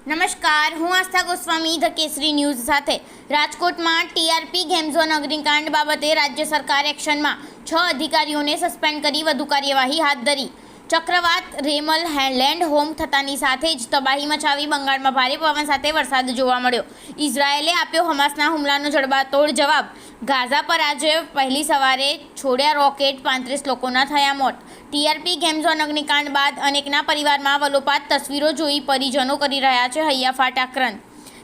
નમસ્કાર, હું આસ્થા ગોસ્વામી ધ કેસરી ન્યૂઝ સાથે. રાજકોટમાં ટીઆરપી ગેમ ઝોન અગ્નિકાંડ બાબતે રાજ્ય સરકાર એક્શનમાં. 6 અધિકારીઓને સસ્પેન્ડ કરી વધુ કાર્યવાહી હાથ ધરી. ચક્રવાત રેમલ લેન્ડ હોમ થતાની સાથે જ તબાહી મચાવી બંગાળમાં ભારે પવન સાથે વરસાદ જોવા મળ્યો. ઇઝરાયેલે આપ્યો હમાસના હુમલાનો જડબાતોડ જવાબ. ગાઝા પર આજે પહેલી સવારે છોડ્યા રોકેટ, 35 લોકોના થયા મોત. ટીઆરપી ગેમ ઝોન અગ્નિકાંડ બાદ અનેકના પરિવારમાં વલોપાત તસવીરો જોઈ પરિજનો કરી રહ્યા છે હૈયાફાટ આક્રંદ.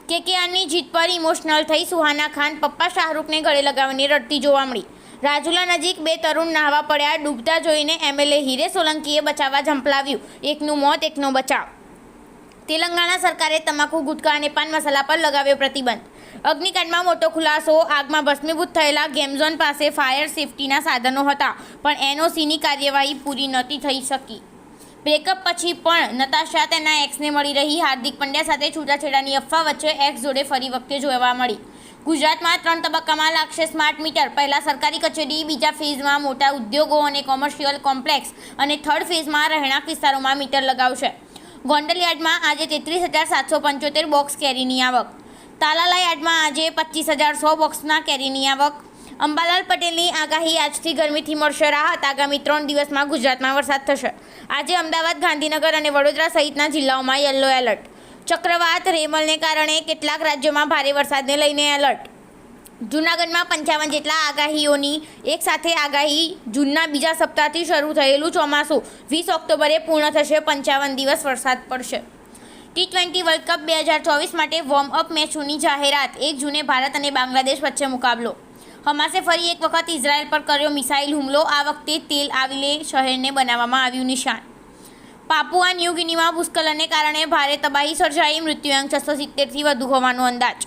કેકેઆરની જીત પર ઇમોશનલ થઈ સુહાના ખાન પપ્પા શાહરૂખને ગળે લગાવીને રડતી જોવા મળી. રાજુલા નજીક 2 તરુણ નાહવા પડ્યા, ડૂબતા જોઈને એમએલએ હિરે સોલંકીએ બચાવવા ઝંપલાવ્યું. એકનું મોત, એકનો બચાવ. તેલંગાણા સરકારે તમાકુ, ગુટખા અને પાન મસાલા પર લગાવ્યો પ્રતિબંધ. અગ્નિકાંડમાં મોટો ખુલાસો. આગમાં ભસ્મીભૂત થયેલા ગેમઝોન પાસે ફાયર સેફટીના સાધનો હતા, પણ એનઓસીની કાર્યવાહી પૂરી નહોતી થઈ શકી. બ્રેકઅપ પછી પણ નતાશા તેના એક્સને મળી રહી. હાર્દિક પંડ્યા સાથે છૂટાછેડાની અફવા વચ્ચે એક્સ જોડે ફરી વખતે જોવા મળી. ગુજરાતમાં 3 તબક્કામાં લાગશે સ્માર્ટ મીટર. પહેલા સરકારી કચેરી, બીજા ફેઝમાં મોટા ઉદ્યોગો અને કોમર્શિયલ કોમ્પ્લેક્સ અને થર્ડ ફેઝમાં રહેણાંક વિસ્તારોમાં મીટર લગાવશે. ગોંડલ યાર્ડમાં આજે 33,775 બોક્સ કેરીની આવક. તાલાલા યાર્ડમાં આજે 25,100 બોક્સના કેરીની આવક. અંબાલાલ પટેલની આગાહી. આજથી ગરમીથી મળશે રાહત. આગામી 3 દિવસમાં ગુજરાતમાં વરસાદ થશે. આજે અમદાવાદ, ગાંધીનગર અને વડોદરા સહિતના જિલ્લાઓમાં યલો એલર્ટ. ચક્રવાત રેમલને કારણે કેટલાક રાજ્યોમાં ભારે વરસાદને લઈને એલર્ટ. જૂનાગઢમાં 55 જેટલા આગાહીઓની એક સાથે આગાહી. જૂનના બીજા સપ્તાહથી શરૂ થયેલું ચોમાસું 20 ઓક્ટોબરે પૂર્ણ થશે. 55 દિવસ વરસાદ પડશે. T20 વર્લ્ડ કપ 2024 માટે વોર્મઅપ મેચોની જાહેરાત. 1 જૂને ભારત અને બાંગ્લાદેશ વચ્ચે મુકાબલો. હમાસે ફરી એક વખત ઇઝરાયેલ પર કર્યો મિસાઇલ હુમલો. આ વખતે તેલ આવિલે શહેરને બનાવવામાં આવ્યું નિશાન. પાપુઆ ન્યૂ ગિનીમાં ભૂસ્ખલનને કારણે ભારે તબાહી સર્જાઈ. મૃત્યુઆંક 670થી વધુ હોવાનો અંદાજ.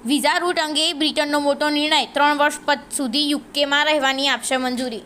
વિઝા રૂટ અંગે બ્રિટનનો મોટો નિર્ણય. 3 વર્ષ સુધી યુકેમાં રહેવાની આપશે મંજૂરી.